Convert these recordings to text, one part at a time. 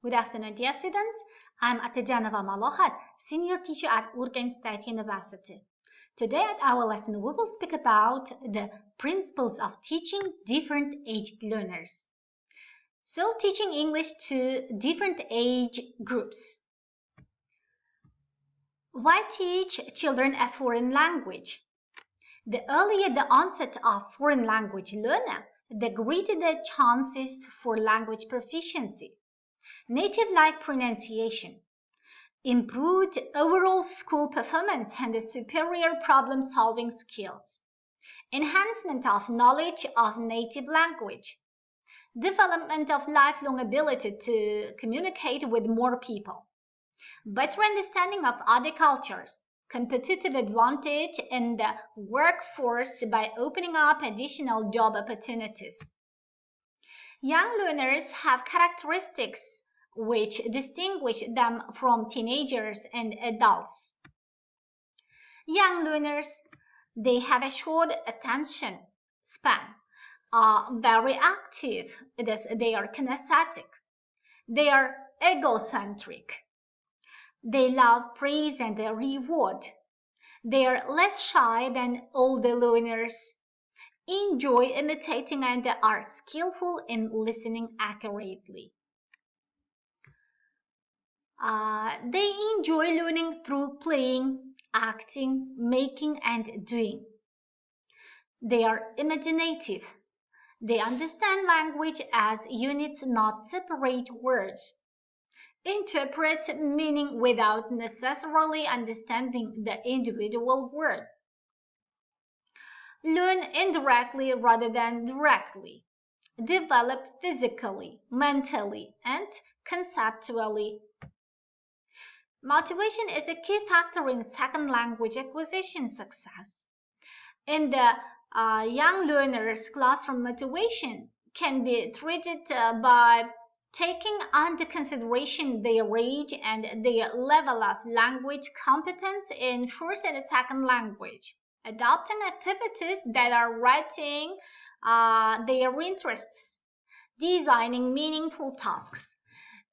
Good afternoon, dear students. I'm Atajonova Malohat, senior teacher at UrSU State University. Today at our lesson, we will speak about the principles of teaching different aged learners. So, teaching English to different age groups. Why teach children a foreign language? The earlier the onset of foreign language learner, the greater the chances for language proficiency, native-like pronunciation, improved overall school performance and superior problem-solving skills, enhancement of knowledge of native language, development of lifelong ability to communicate with more people, better understanding of other cultures, competitive advantage in the workforce by opening up additional job opportunities. Young learners have characteristics which distinguish them from teenagers and adults. Young learners, they have a short attention span, are very active, they are kinesthetic, they are egocentric. They love praise and reward. They are less shy than older learners, enjoy imitating and are skillful in listening accurately. They enjoy learning through playing, acting, making, and doing. They are imaginative. They understand language as units, not separate words. Interpret meaning without necessarily understanding the individual word. Learn indirectly rather than directly. Develop physically, mentally, and conceptually. Motivation is a key factor in second language acquisition success. In the young learners, classroom motivation can be treated by taking under consideration their age and their level of language competence in first and second language, adopting activities that are writing their interests, designing meaningful tasks,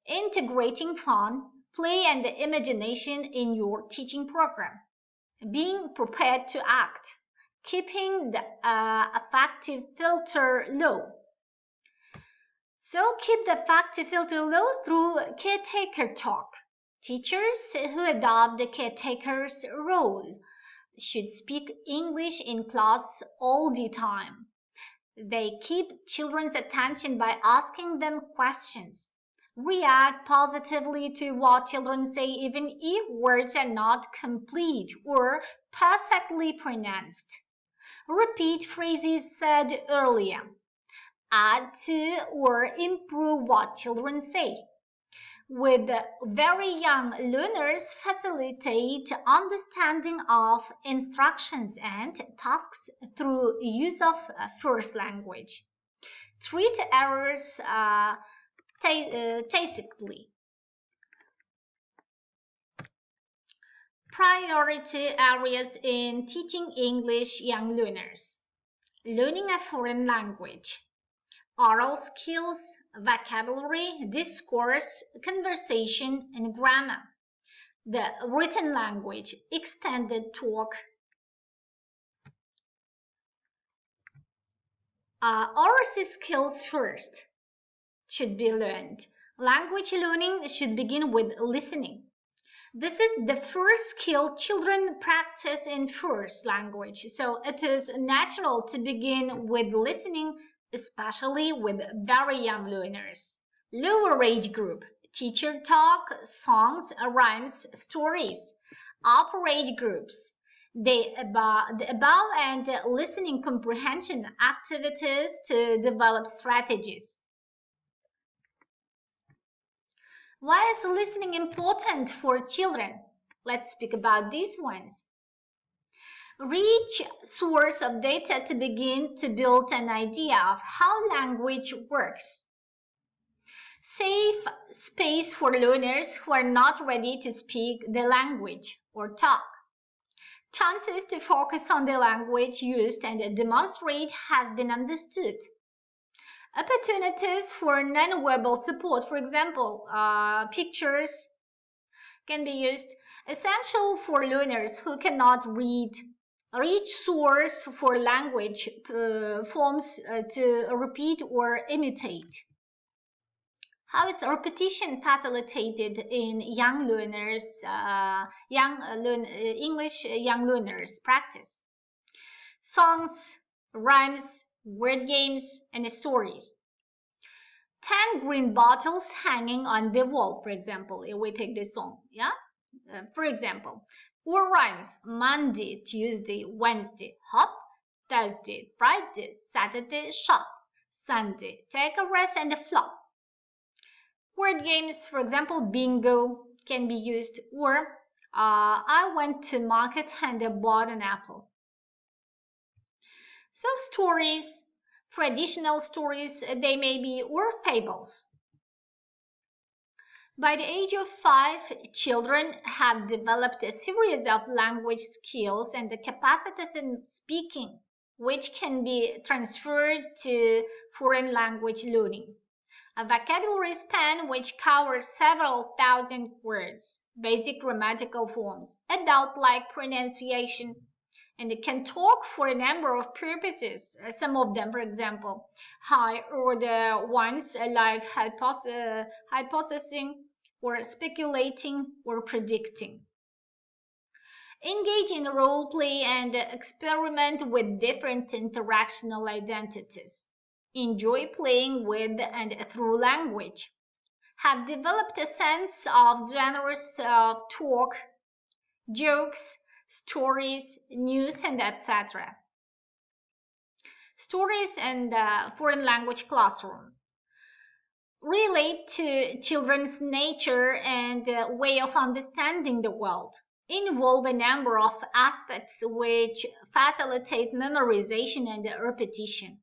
integrating fun, play, and imagination in your teaching program, being prepared to act, keeping the affective filter low. So keep the affective filter low through caretaker talk. Teachers who adopt the caretaker's role should speak English in class all the time. They keep children's attention by asking them questions. React positively to what children say even if words are not complete or perfectly pronounced. Repeat phrases said earlier. Add to or improve what children say. With very young learners, facilitate understanding of instructions and tasks through use of first language. Treat errors tacitly. Priority areas in teaching English young learners. Learning a foreign language. Oral skills, vocabulary, discourse, conversation, and grammar. The written language, extended talk. Oracy skills first should be learned. Language learning should begin with listening. This is the first skill children practice in first language, so it is natural to begin with listening, especially with very young learners. Lower age group, teacher talk, songs, rhymes, stories. Upper age groups, the above and listening comprehension activities to develop strategies. Why is listening important for children? Let's speak about these ones. Rich source of data to begin to build an idea of how language works. Safe space for learners who are not ready to speak the language or talk. Chances to focus on the language used and demonstrate has been understood. Opportunities for non-verbal support, for example, pictures can be used, essential for learners who cannot read. Rich source for language forms to repeat or imitate. How is repetition facilitated in young learners, English young learners practice? Songs, rhymes, word games, and stories. 10 green bottles hanging on the wall, for example, if we take this song, yeah? For example, or rhymes, Monday, Tuesday, Wednesday, hop, Thursday, Friday, Saturday, shop, Sunday, take a rest and flop. Word games, for example, bingo can be used, or I went to market and bought an apple. So stories, traditional stories, they may be, or fables. By the age of 5, children have developed a series of language skills and the capacities in speaking, which can be transferred to foreign language learning. A vocabulary span which covers several thousand words, basic grammatical forms, adult-like pronunciation, and it can talk for a number of purposes. Some of them, for example, high-order ones like hypothesizing or speculating or predicting. Engage in role play and experiment with different interactional identities. Enjoy playing with and through language. Have developed a sense of genres of talk, jokes, stories, news, and etc. Stories and foreign language classroom relate to children's nature and way of understanding the world. Involve a number of aspects which facilitate memorization and repetition.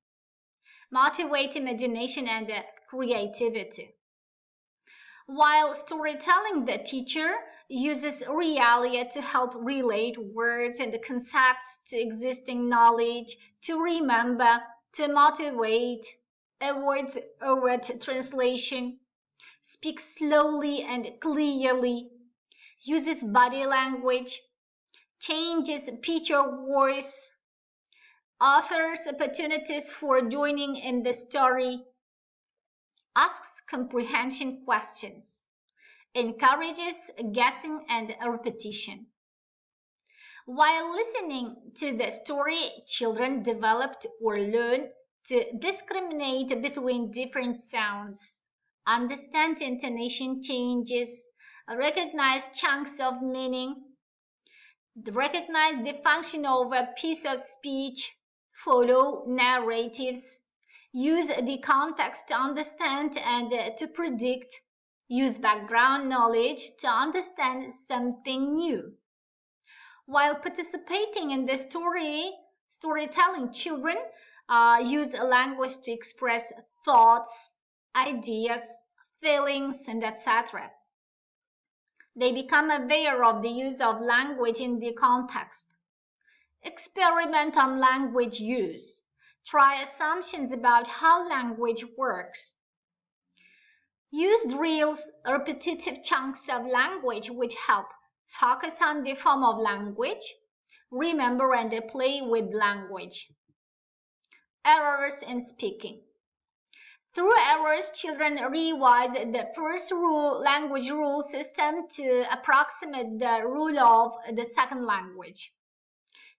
Motivate imagination and creativity. While storytelling, the teacher uses realia to help relate words and concepts to existing knowledge, to remember, to motivate, avoids overt translation, speaks slowly and clearly, uses body language, changes pitch of voice, offers opportunities for joining in the story, asks comprehension questions, encourages guessing and repetition. While listening to the story, children developed or learn to discriminate between different sounds, understand intonation changes, recognize chunks of meaning, recognize the function of a piece of speech, follow narratives, use the context to understand and to predict, use background knowledge to understand something new. While participating in the storytelling, children use a language to express thoughts, ideas, feelings, and etc. They become aware of the use of language in the context. Experiment on language use. Try assumptions about how language works. Use drills, repetitive chunks of language which help focus on the form of language, remember and play with language. Errors in speaking. Through errors, children revise the first language rule system to approximate the rule of the second language.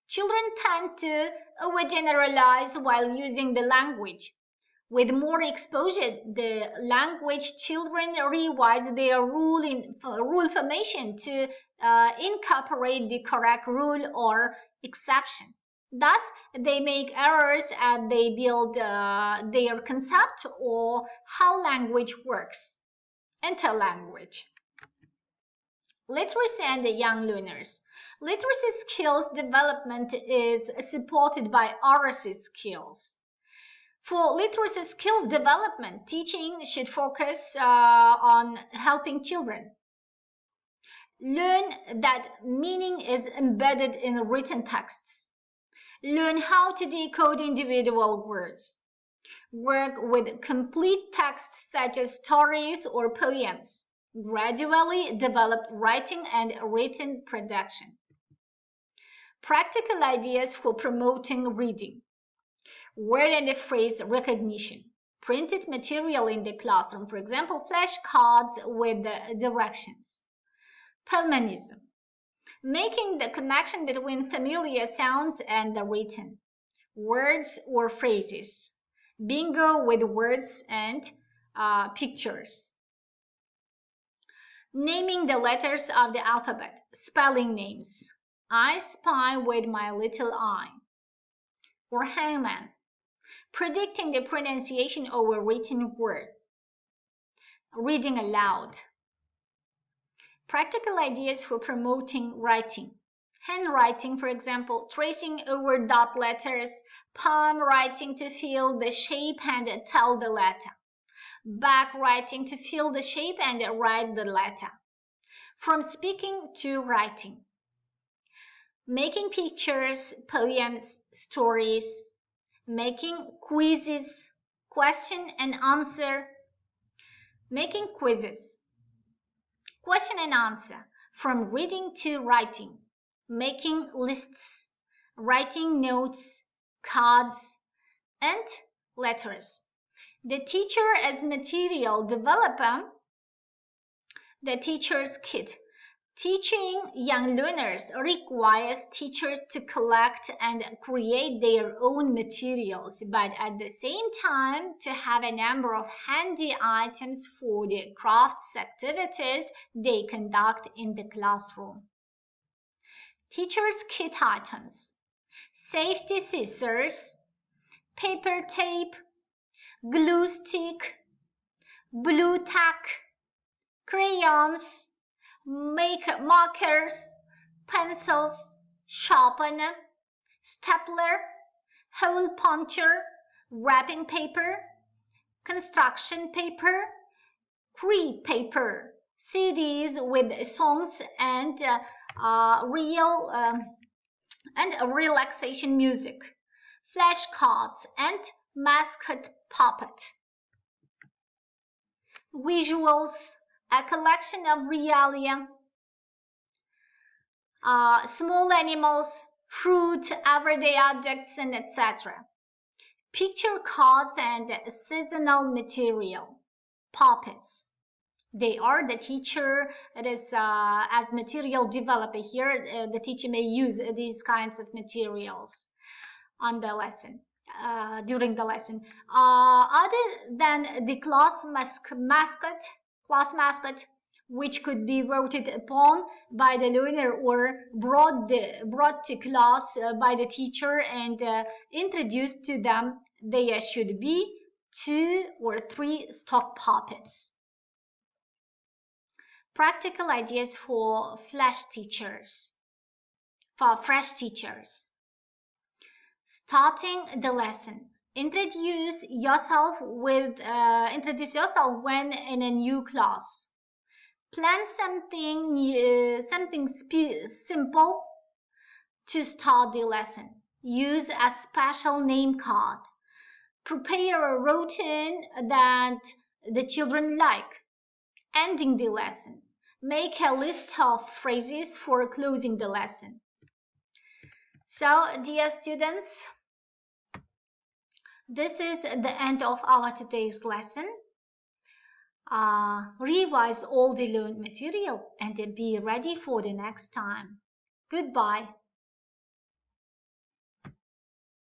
Children tend to overgeneralize while using the language. With more exposure to the language, children revise their rule formation to incorporate the correct rule or exception. Thus, they make errors as they build their concept or how language works. Interlanguage. Literacy and the young learners. Literacy skills development is supported by Oracy skills. For literacy skills development, teaching should focus on helping children learn that meaning is embedded in written texts. Learn how to decode individual words. Work with complete texts such as stories or poems. Gradually develop writing and written production. Practical ideas for promoting reading. Word and phrase recognition. Printed material in the classroom, for example, flashcards with directions. Pelmanism. Making the connection between familiar sounds and the written. Words or phrases. Bingo with words and pictures. Naming the letters of the alphabet. Spelling names. I spy with my little eye. Or hangman. Predicting the pronunciation of a written word. Reading aloud. Practical ideas for promoting writing. Handwriting, for example, tracing over dot letters. Palm writing to feel the shape and tell the letter. Back writing to feel the shape and write the letter. From speaking to writing. Making pictures, poems, stories. Making quizzes, question and answer. Making quizzes. Question and answer. From reading to writing. Making lists. Writing notes, cards, and letters. The teacher as material developer. The teacher's kit. Teaching young learners requires teachers to collect and create their own materials, but at the same time to have a number of handy items for the crafts activities they conduct in the classroom. Teacher's kit items. Safety scissors, paper tape, glue stick, blue tack, crayons, markers, pencils, sharpener, stapler, hole puncher, wrapping paper, construction paper, crepe paper, CDs with songs and relaxation music, flashcards, and mascot puppet. Visuals, a collection of realia, small animals, fruit, everyday objects, and etc. Picture cards and seasonal material, puppets. They are the teacher. It is as material developer here. The teacher may use these kinds of materials on the lesson. During the lesson, other than the class mascot, which could be voted upon by the learner or brought to class by the teacher and introduced to them, there should be 2 or 3 stock puppets. Practical ideas for fresh teachers. Starting the lesson. Introduce yourself when in a new class. Plan something simple to start the lesson. Use a special name card. Prepare a routine that the children like. Ending the lesson. Make a list of phrases for closing the lesson. So, dear students, this is the end of our today's lesson. Revise all the learned material and be ready for the next time. Goodbye.